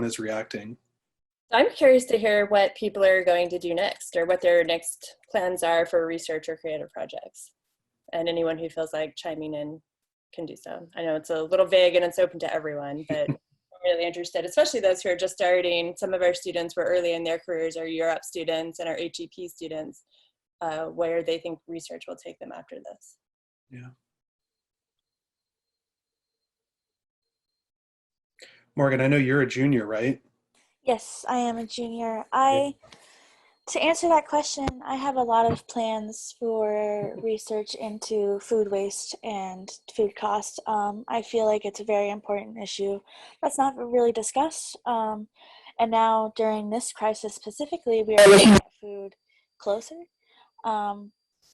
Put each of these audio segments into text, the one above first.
is reacting. I'm curious to hear what people are going to do next, or what their next plans are for research or creative projects. And anyone who feels like chiming in can do so. I know it's a little vague and it's open to everyone, but I'm really interested, especially those who are just starting. Some of our students were early in their careers, our Europe students and our HEP students, where they think research will take them after this. Yeah. Morgan, I know you're a junior, right? Yes, I am a junior. To answer that question, I have a lot of plans for research into food waste and food cost. I feel like it's a very important issue that's not really discussed. And now during this crisis specifically, we are looking at food closer,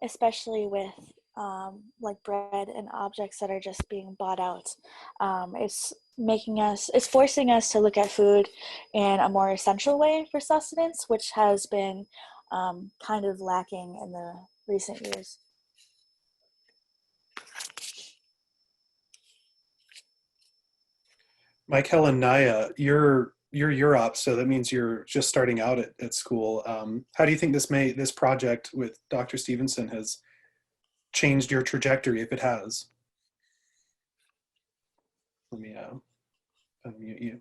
especially with like bread and objects that are just being bought out. It's forcing us to look at food in a more essential way for sustenance, which has been kind of lacking in the recent years. Michael and Naya, you're Europe, so that means you're just starting out at school. How do you think this project with Dr. Stevenson has changed your trajectory, if it has? Let me unmute you.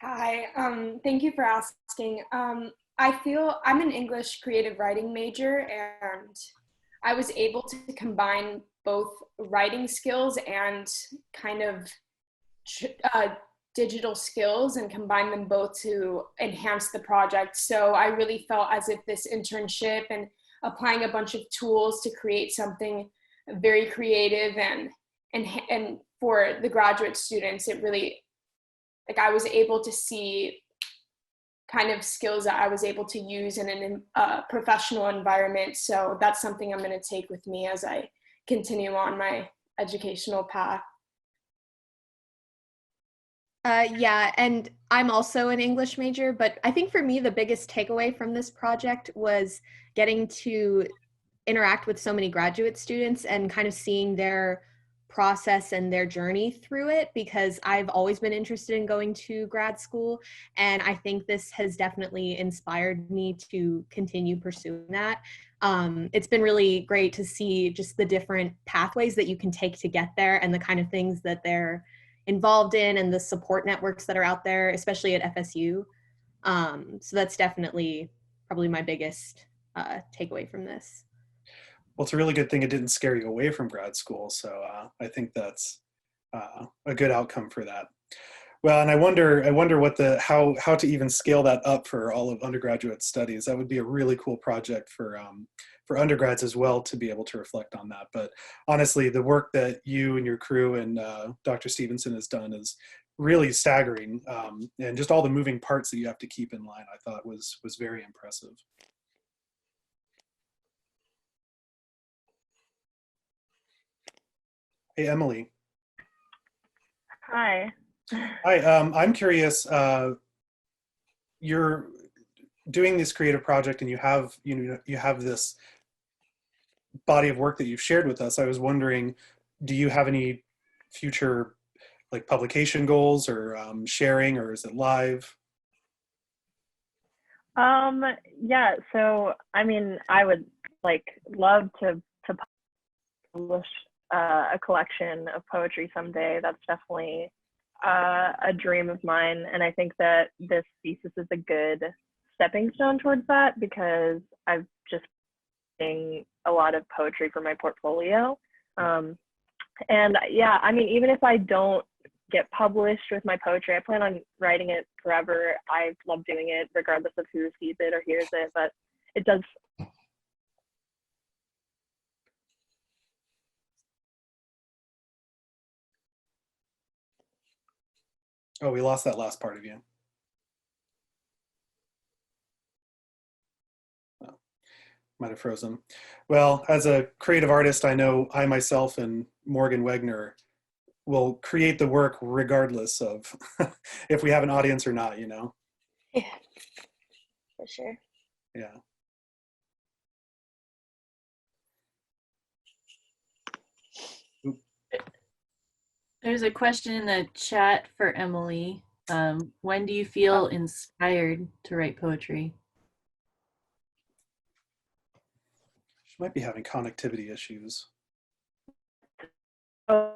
Hi, thank you for asking. I feel I'm an English creative writing major, and I was able to combine both writing skills and kind of digital skills and combine them both to enhance the project. So I really felt as if this internship and applying a bunch of tools to create something very creative and for the graduate students, it really, like, I was able to see kind of skills that I was able to use in a professional environment. So that's something I'm going to take with me as I continue on my educational path. Yeah, and I'm also an English major, but I think for me, the biggest takeaway from this project was getting to interact with so many graduate students and kind of seeing their process and their journey through it, because I've always been interested in going to grad school, and I think this has definitely inspired me to continue pursuing that. It's been really great to see just the different pathways that you can take to get there and the kind of things that they're involved in and the support networks that are out there, especially at FSU. So that's definitely probably my biggest takeaway from this. Well, it's a really good thing it didn't scare you away from grad school. So I think that's a good outcome for that. Well, and I wonder what how to even scale that up for all of undergraduate studies. That would be a really cool project for undergrads as well, to be able to reflect on that. But honestly, the work that you and your crew and Dr. Stevenson has done is really staggering, and just all the moving parts that you have to keep in line, I thought was very impressive. Hey, Emily. Hi. Hi, I'm curious, you're doing this creative project and you have this body of work that you've shared with us. I was wondering, do you have any future like publication goals or sharing, or is it live? Yeah, so I mean, I would love to publish a collection of poetry someday. That's definitely a dream of mine, and I think that this thesis is a good stepping stone towards that, because I've just been a lot of poetry for my portfolio. And yeah, I mean, even if I don't get published with my poetry, I plan on writing it forever. I love doing it regardless of who sees it or hears it, but it does. Oh, we lost that last part of you. Oh, might have frozen. Well, as a creative artist, I know I myself and Morgan Wegner will create the work regardless of if we have an audience or not, you know? Yeah, for sure. Yeah. There's a question in the chat for Emily. When do you feel inspired to write poetry? She might be having connectivity issues. Oh,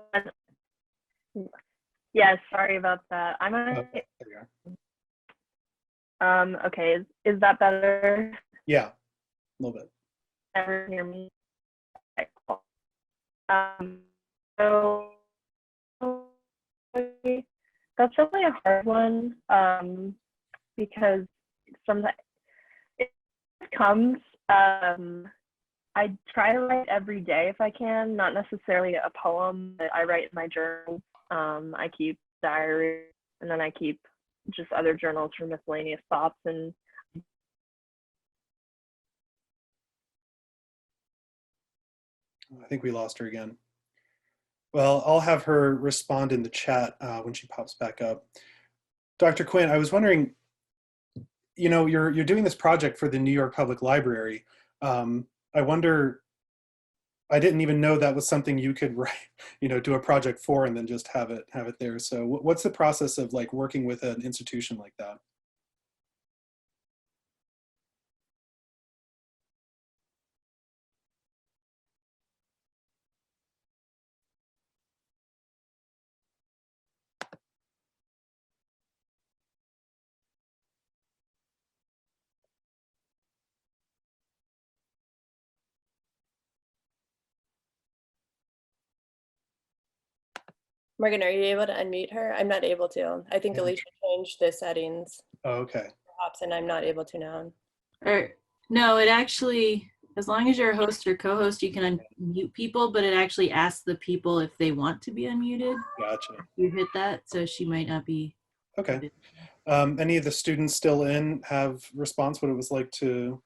yeah, sorry about that. I'm Oh, gonna, there you are. okay, is that better? Yeah, a little bit. Ever hear me? Okay, cool. So that's really a hard one, because sometimes it comes, I try to write every day if I can, not necessarily a poem, but I write in my journal. I keep diary, and then I keep just other journals for miscellaneous thoughts. And I think we lost her again. Well, I'll have her respond in the chat when she pops back up. Dr. Quinn, I was wondering, you know, you're doing this project for the New York Public Library. I wonder, I didn't even know that was something you could write, you know, do a project for and then just have it there. So what's the process of like working with an institution like that? Morgan, are you able to unmute her? I'm not able to. I think Yeah. Alicia changed the settings, Oh, okay. perhaps, and I'm not able to now. Or no, it actually, as long as you're a host or co-host, you can unmute people, but it actually asks the people if they want to be unmuted. Gotcha. You hit that, so she might not be. Okay. Any of the students still in have response what it was like to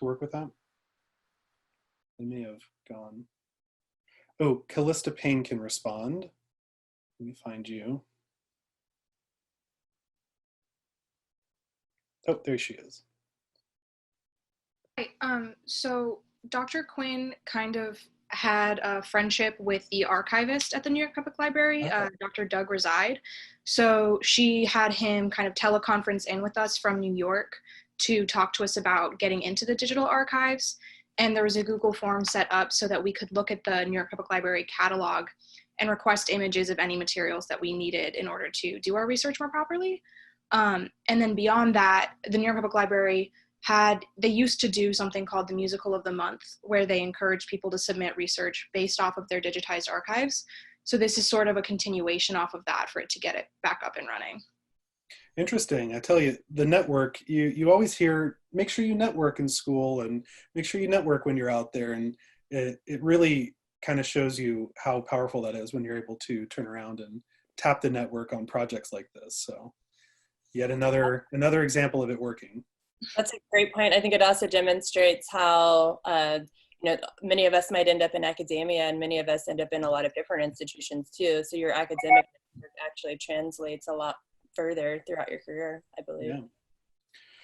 work with that? They may have gone. Oh, Callista Payne can respond. Let me find you. Oh, there she is. Hi, so Dr. Quinn kind of had a friendship with the archivist at the New York Public Library, Okay. Dr. Doug Reside. So she had him kind of teleconference in with us from New York to talk to us about getting into the digital archives. And there was a Google form set up so that we could look at the New York Public Library catalog and request images of any materials that we needed in order to do our research more properly. And then beyond that, the New York Public Library they used to do something called the Musical of the Month, where they encourage people to submit research based off of their digitized archives. So this is sort of a continuation off of that for it to get it back up and running. Interesting. I tell you, the network, you always hear, make sure you network in school and make sure you network when you're out there. And it really kind of shows you how powerful that is when you're able to turn around and tap the network on projects like this. So yet another example of it working. That's a great point. I think it also demonstrates how, you know, many of us might end up in academia and many of us end up in a lot of different institutions too. So your academic work actually translates a lot further throughout your career, I believe. Yeah.